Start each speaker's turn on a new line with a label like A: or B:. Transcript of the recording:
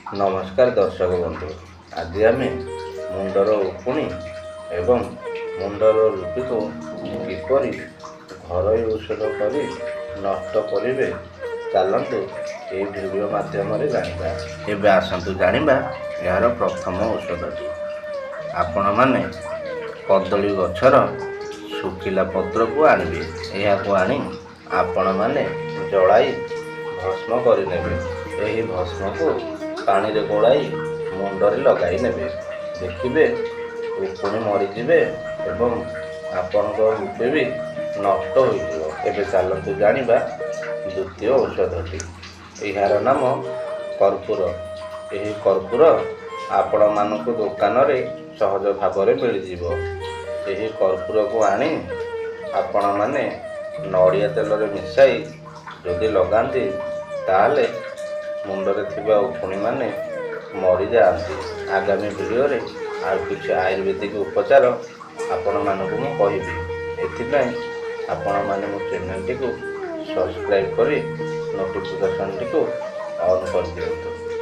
A: नमस्कार दर्शक बंधु। आज आम मुंडर उकुणी एवं मुंडर रूपी को किपरि घरोई औषध कर नष्ट करेंगे चलतु ये वीडियो माध्यम जाना। एवं आसतु जाना यार प्रथम औषधटी। आपण मैंने कदली गछर सुखिला पत्र को आनिबे। यह आनी आपण मैंने जलाई भस्म करने। यही भस्म को पानी रे गोलाई मुंडरे लगाई नेबे। देखिए उकुणी मरीजे एवं आपण रूपे भी नष्ट हो। एबे चलतु जानिबा द्वितीय औषधटी। यार नाम कर्पूर। यही कर्पूर आपण मानक दुकान रे सहज भाव में मिल जिवो। यही कर्पूर को आनी आपण माने नड़िया तेल रे मिसाई जदि लगाती ताहले मुंडरे थिबा उकुणी माने मरी जाती। आगामी वीडियो रे आउ किछि आयुर्वेदिक उपचार आपण मानकु मु कहिबी। एथिपई आपण माने मो चैनल टी को सब्सक्राइब करी नोटिफिकेशन टी को ऑन कर दियंतु।